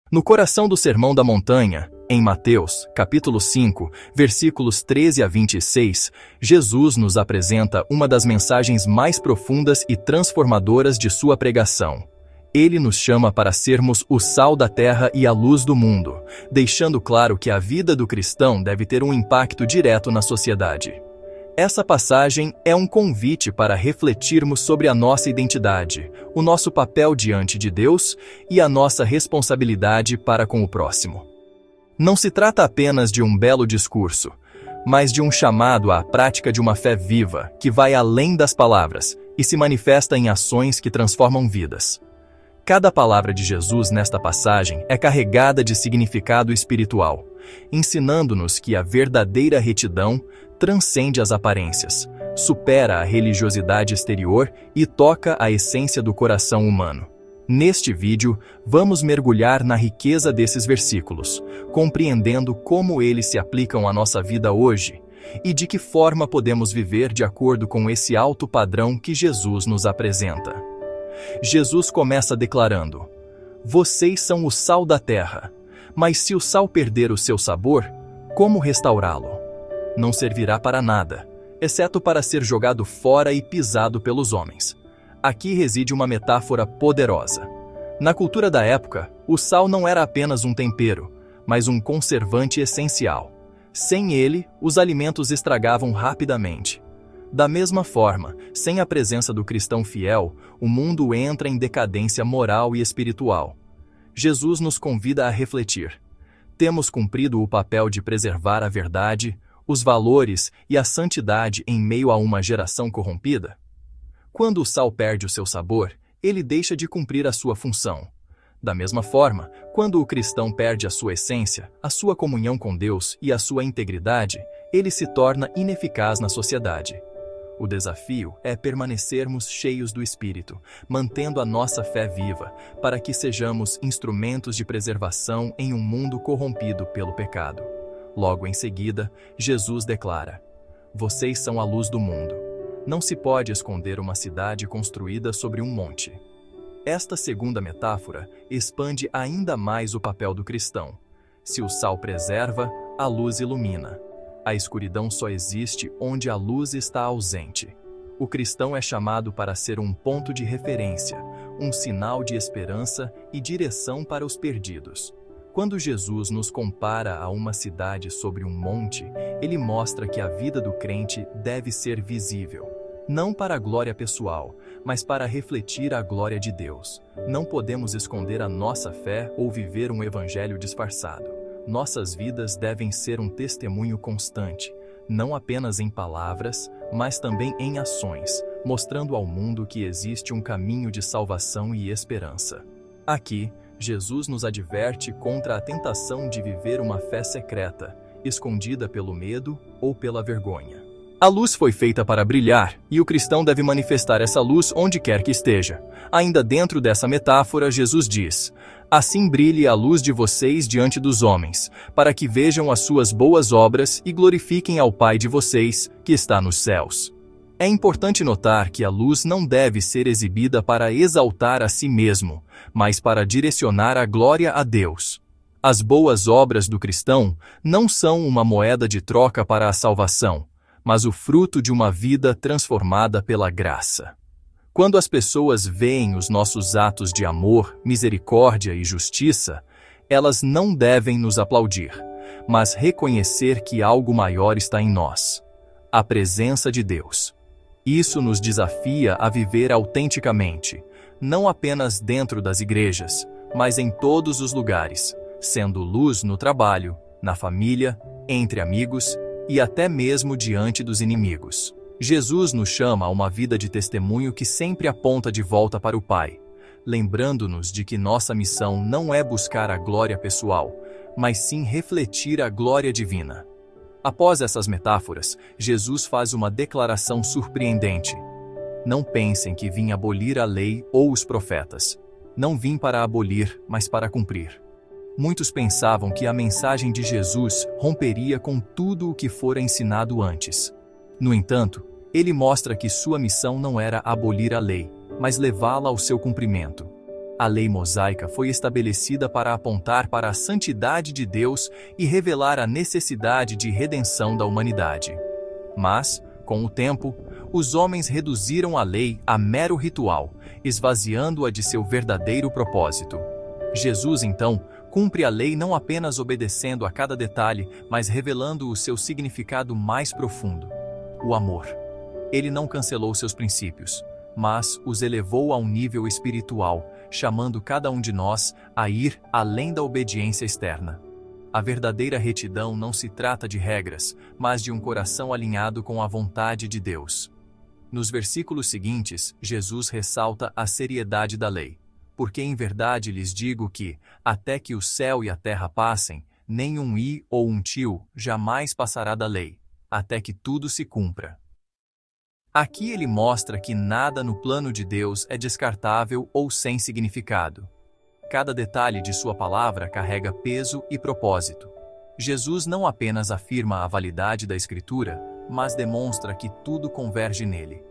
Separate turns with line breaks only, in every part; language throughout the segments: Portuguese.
No coração do Sermão da Montanha, em Mateus, capítulo 5, versículos 13 a 26, Jesus nos apresenta uma das mensagens mais profundas e transformadoras de sua pregação. Ele nos chama para sermos o sal da terra e a luz do mundo, deixando claro que a vida do cristão deve ter um impacto direto na sociedade. Essa passagem é um convite para refletirmos sobre a nossa identidade, o nosso papel diante de Deus e a nossa responsabilidade para com o próximo. Não se trata apenas de um belo discurso, mas de um chamado à prática de uma fé viva que vai além das palavras e se manifesta em ações que transformam vidas. Cada palavra de Jesus nesta passagem é carregada de significado espiritual, ensinando-nos que a verdadeira retidão transcende as aparências, supera a religiosidade exterior e toca a essência do coração humano. Neste vídeo, vamos mergulhar na riqueza desses versículos, compreendendo como eles se aplicam à nossa vida hoje e de que forma podemos viver de acordo com esse alto padrão que Jesus nos apresenta. Jesus começa declarando: "Vocês são o sal da terra, mas se o sal perder o seu sabor, como restaurá-lo? Não servirá para nada, exceto para ser jogado fora e pisado pelos homens." Aqui reside uma metáfora poderosa. Na cultura da época, o sal não era apenas um tempero, mas um conservante essencial. Sem ele, os alimentos estragavam rapidamente. Da mesma forma, sem a presença do cristão fiel, o mundo entra em decadência moral e espiritual. Jesus nos convida a refletir: temos cumprido o papel de preservar a verdade, os valores e a santidade em meio a uma geração corrompida? Quando o sal perde o seu sabor, ele deixa de cumprir a sua função. Da mesma forma, quando o cristão perde a sua essência, a sua comunhão com Deus e a sua integridade, ele se torna ineficaz na sociedade. O desafio é permanecermos cheios do Espírito, mantendo a nossa fé viva, para que sejamos instrumentos de preservação em um mundo corrompido pelo pecado. Logo em seguida, Jesus declara: "Vocês são a luz do mundo. Não se pode esconder uma cidade construída sobre um monte." Esta segunda metáfora expande ainda mais o papel do cristão. Se o sal preserva, a luz ilumina. A escuridão só existe onde a luz está ausente. O cristão é chamado para ser um ponto de referência, um sinal de esperança e direção para os perdidos. Quando Jesus nos compara a uma cidade sobre um monte, ele mostra que a vida do crente deve ser visível. Não para a glória pessoal, mas para refletir a glória de Deus. Não podemos esconder a nossa fé ou viver um evangelho disfarçado. Nossas vidas devem ser um testemunho constante, não apenas em palavras, mas também em ações, mostrando ao mundo que existe um caminho de salvação e esperança. Aqui, Jesus nos adverte contra a tentação de viver uma fé secreta, escondida pelo medo ou pela vergonha. A luz foi feita para brilhar, e o cristão deve manifestar essa luz onde quer que esteja. Ainda dentro dessa metáfora, Jesus diz: "Assim brilhe a luz de vocês diante dos homens, para que vejam as suas boas obras e glorifiquem ao Pai de vocês, que está nos céus." É importante notar que a luz não deve ser exibida para exaltar a si mesmo, mas para direcionar a glória a Deus. As boas obras do cristão não são uma moeda de troca para a salvação, mas o fruto de uma vida transformada pela graça. Quando as pessoas veem os nossos atos de amor, misericórdia e justiça, elas não devem nos aplaudir, mas reconhecer que algo maior está em nós: a presença de Deus. Isso nos desafia a viver autenticamente, não apenas dentro das igrejas, mas em todos os lugares, sendo luz no trabalho, na família, entre amigos e até mesmo diante dos inimigos. Jesus nos chama a uma vida de testemunho que sempre aponta de volta para o Pai, lembrando-nos de que nossa missão não é buscar a glória pessoal, mas sim refletir a glória divina. Após essas metáforas, Jesus faz uma declaração surpreendente: "Não pensem que vim abolir a lei ou os profetas. Não vim para abolir, mas para cumprir." Muitos pensavam que a mensagem de Jesus romperia com tudo o que fora ensinado antes. No entanto, ele mostra que sua missão não era abolir a lei, mas levá-la ao seu cumprimento. A lei mosaica foi estabelecida para apontar para a santidade de Deus e revelar a necessidade de redenção da humanidade. Mas, com o tempo, os homens reduziram a lei a mero ritual, esvaziando-a de seu verdadeiro propósito. Jesus, então, cumpre a lei não apenas obedecendo a cada detalhe, mas revelando o seu significado mais profundo: o amor. Ele não cancelou seus princípios, mas os elevou a um nível espiritual, chamando cada um de nós a ir além da obediência externa. A verdadeira retidão não se trata de regras, mas de um coração alinhado com a vontade de Deus. Nos versículos seguintes, Jesus ressalta a seriedade da lei. Porque em verdade lhes digo que, até que o céu e a terra passem, nem um i ou um tio jamais passará da lei, até que tudo se cumpra. Aqui ele mostra que nada no plano de Deus é descartável ou sem significado. Cada detalhe de sua palavra carrega peso e propósito. Jesus não apenas afirma a validade da Escritura, mas demonstra que tudo converge nele.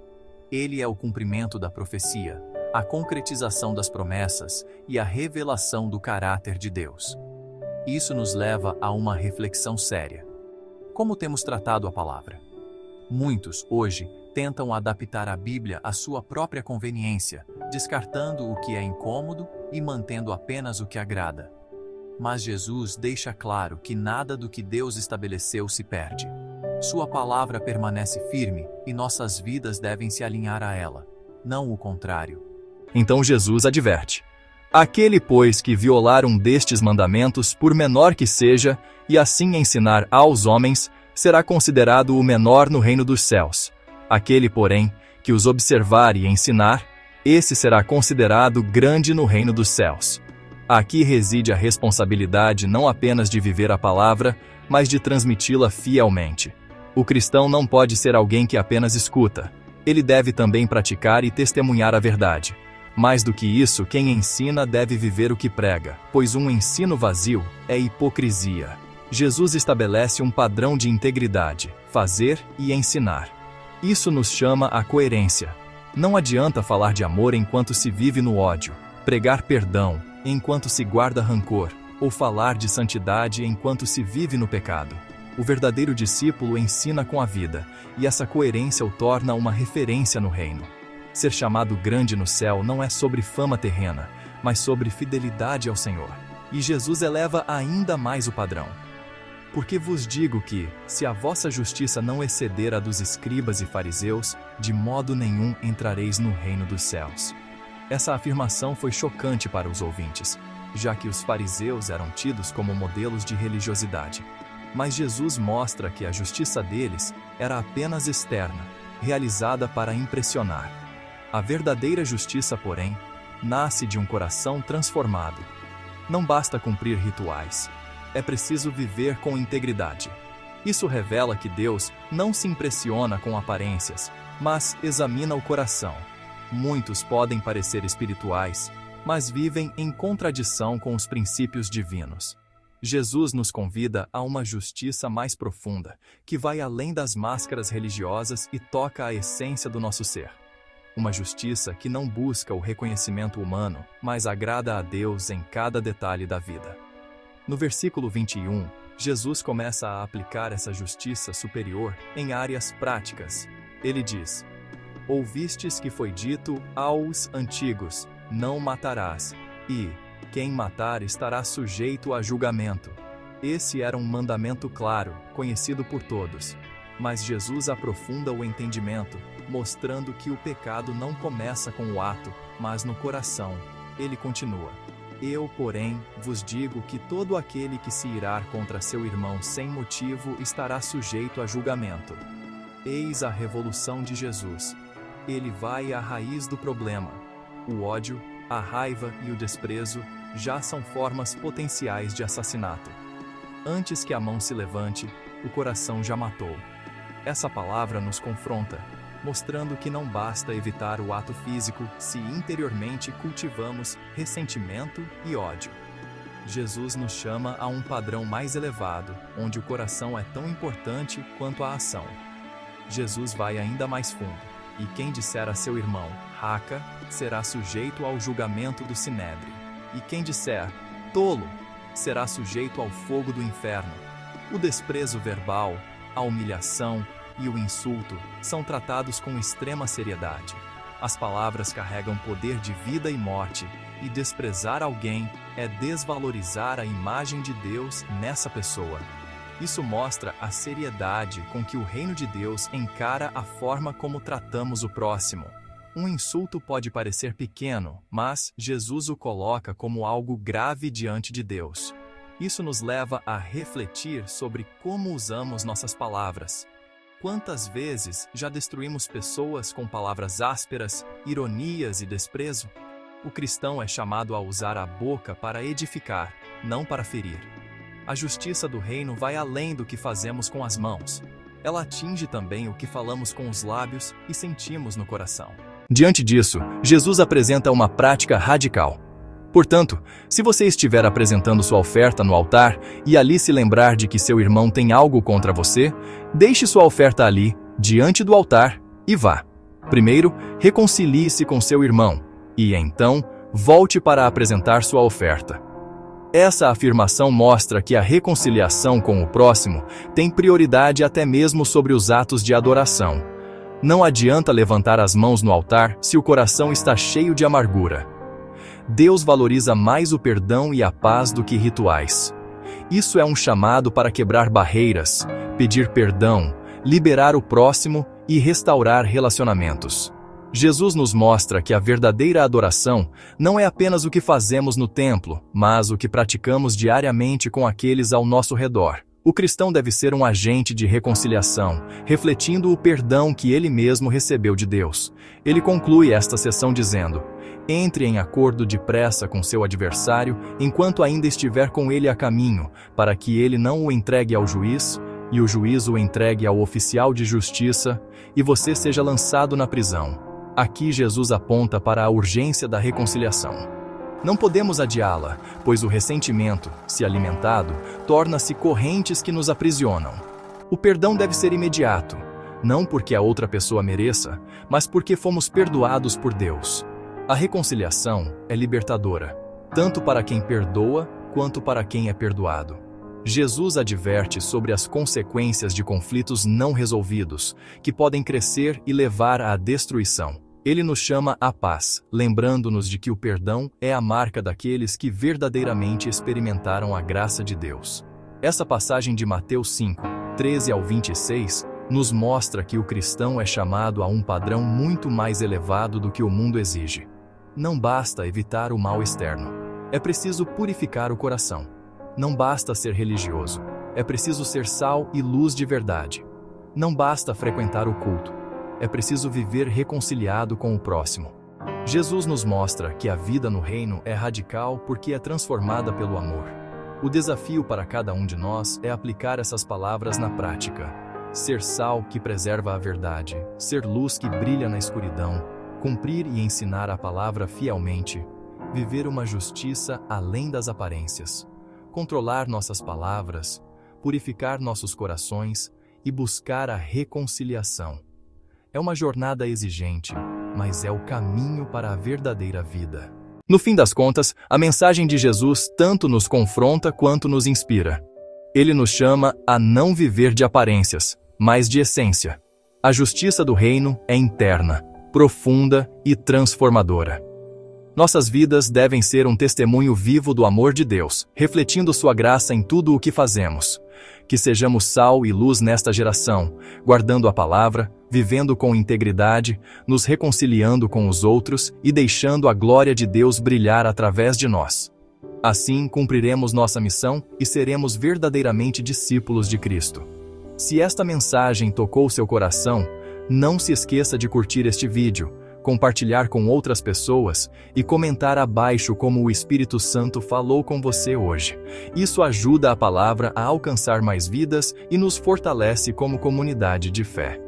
Ele é o cumprimento da profecia, a concretização das promessas e a revelação do caráter de Deus. Isso nos leva a uma reflexão séria. Como temos tratado a palavra? Muitos, hoje, tentam adaptar a Bíblia à sua própria conveniência, descartando o que é incômodo e mantendo apenas o que agrada. Mas Jesus deixa claro que nada do que Deus estabeleceu se perde. Sua palavra permanece firme e nossas vidas devem se alinhar a ela, não o contrário. Então Jesus adverte: aquele, pois, que violar um destes mandamentos, por menor que seja, e assim ensinar aos homens, será considerado o menor no reino dos céus. Aquele, porém, que os observar e ensinar, esse será considerado grande no reino dos céus. Aqui reside a responsabilidade não apenas de viver a palavra, mas de transmiti-la fielmente. O cristão não pode ser alguém que apenas escuta. Ele deve também praticar e testemunhar a verdade. Mais do que isso, quem ensina deve viver o que prega, pois um ensino vazio é hipocrisia. Jesus estabelece um padrão de integridade, fazer e ensinar. Isso nos chama à coerência. Não adianta falar de amor enquanto se vive no ódio, pregar perdão enquanto se guarda rancor, ou falar de santidade enquanto se vive no pecado. O verdadeiro discípulo ensina com a vida, e essa coerência o torna uma referência no reino. Ser chamado grande no céu não é sobre fama terrena, mas sobre fidelidade ao Senhor. E Jesus eleva ainda mais o padrão. Porque vos digo que, se a vossa justiça não exceder a dos escribas e fariseus, de modo nenhum entrareis no reino dos céus. Essa afirmação foi chocante para os ouvintes, já que os fariseus eram tidos como modelos de religiosidade. Mas Jesus mostra que a justiça deles era apenas externa, realizada para impressionar. A verdadeira justiça, porém, nasce de um coração transformado. Não basta cumprir rituais. É preciso viver com integridade. Isso revela que Deus não se impressiona com aparências, mas examina o coração. Muitos podem parecer espirituais, mas vivem em contradição com os princípios divinos. Jesus nos convida a uma justiça mais profunda, que vai além das máscaras religiosas e toca a essência do nosso ser. Uma justiça que não busca o reconhecimento humano, mas agrada a Deus em cada detalhe da vida. No versículo 21, Jesus começa a aplicar essa justiça superior em áreas práticas. Ele diz: ouvistes que foi dito aos antigos, não matarás, e quem matar estará sujeito a julgamento. Esse era um mandamento claro, conhecido por todos. Mas Jesus aprofunda o entendimento, mostrando que o pecado não começa com o ato, mas no coração. Ele continua: eu, porém, vos digo que todo aquele que se irar contra seu irmão sem motivo estará sujeito a julgamento. Eis a revolução de Jesus. Ele vai à raiz do problema. O ódio, a raiva e o desprezo já são formas potenciais de assassinato. Antes que a mão se levante, o coração já matou. Essa palavra nos confronta, mostrando que não basta evitar o ato físico se interiormente cultivamos ressentimento e ódio. Jesus nos chama a um padrão mais elevado, onde o coração é tão importante quanto a ação. Jesus vai ainda mais fundo. E quem disser a seu irmão, raca, será sujeito ao julgamento do sinédrio. E quem disser, tolo, será sujeito ao fogo do inferno. O desprezo verbal, a humilhação e o insulto são tratados com extrema seriedade. As palavras carregam poder de vida e morte, e desprezar alguém é desvalorizar a imagem de Deus nessa pessoa. Isso mostra a seriedade com que o reino de Deus encara a forma como tratamos o próximo. Um insulto pode parecer pequeno, mas Jesus o coloca como algo grave diante de Deus. Isso nos leva a refletir sobre como usamos nossas palavras. Quantas vezes já destruímos pessoas com palavras ásperas, ironias e desprezo? O cristão é chamado a usar a boca para edificar, não para ferir. A justiça do reino vai além do que fazemos com as mãos. Ela atinge também o que falamos com os lábios e sentimos no coração. Diante disso, Jesus apresenta uma prática radical. Portanto, se você estiver apresentando sua oferta no altar e ali se lembrar de que seu irmão tem algo contra você, deixe sua oferta ali, diante do altar, e vá. Primeiro, reconcilie-se com seu irmão, e então, volte para apresentar sua oferta. Essa afirmação mostra que a reconciliação com o próximo tem prioridade até mesmo sobre os atos de adoração. Não adianta levantar as mãos no altar se o coração está cheio de amargura. Deus valoriza mais o perdão e a paz do que rituais. Isso é um chamado para quebrar barreiras, pedir perdão, liberar o próximo e restaurar relacionamentos. Jesus nos mostra que a verdadeira adoração não é apenas o que fazemos no templo, mas o que praticamos diariamente com aqueles ao nosso redor. O cristão deve ser um agente de reconciliação, refletindo o perdão que ele mesmo recebeu de Deus. Ele conclui esta sessão dizendo: entre em acordo depressa com seu adversário, enquanto ainda estiver com ele a caminho, para que ele não o entregue ao juiz, e o juiz o entregue ao oficial de justiça, e você seja lançado na prisão. Aqui Jesus aponta para a urgência da reconciliação. Não podemos adiá-la, pois o ressentimento, se alimentado, torna-se correntes que nos aprisionam. O perdão deve ser imediato, não porque a outra pessoa mereça, mas porque fomos perdoados por Deus. A reconciliação é libertadora, tanto para quem perdoa quanto para quem é perdoado. Jesus adverte sobre as consequências de conflitos não resolvidos, que podem crescer e levar à destruição. Ele nos chama à paz, lembrando-nos de que o perdão é a marca daqueles que verdadeiramente experimentaram a graça de Deus. Essa passagem de Mateus 5, 13 ao 26, nos mostra que o cristão é chamado a um padrão muito mais elevado do que o mundo exige. Não basta evitar o mal externo. É preciso purificar o coração. Não basta ser religioso. É preciso ser sal e luz de verdade. Não basta frequentar o culto. É preciso viver reconciliado com o próximo. Jesus nos mostra que a vida no reino é radical porque é transformada pelo amor. O desafio para cada um de nós é aplicar essas palavras na prática. Ser sal que preserva a verdade, ser luz que brilha na escuridão, cumprir e ensinar a palavra fielmente, viver uma justiça além das aparências, controlar nossas palavras, purificar nossos corações e buscar a reconciliação. É uma jornada exigente, mas é o caminho para a verdadeira vida. No fim das contas, a mensagem de Jesus tanto nos confronta quanto nos inspira. Ele nos chama a não viver de aparências, mas de essência. A justiça do reino é interna, profunda e transformadora. Nossas vidas devem ser um testemunho vivo do amor de Deus, refletindo sua graça em tudo o que fazemos. Que sejamos sal e luz nesta geração, guardando a palavra, vivendo com integridade, nos reconciliando com os outros e deixando a glória de Deus brilhar através de nós. Assim, cumpriremos nossa missão e seremos verdadeiramente discípulos de Cristo. Se esta mensagem tocou seu coração, não se esqueça de curtir este vídeo, compartilhar com outras pessoas e comentar abaixo como o Espírito Santo falou com você hoje. Isso ajuda a palavra a alcançar mais vidas e nos fortalece como comunidade de fé.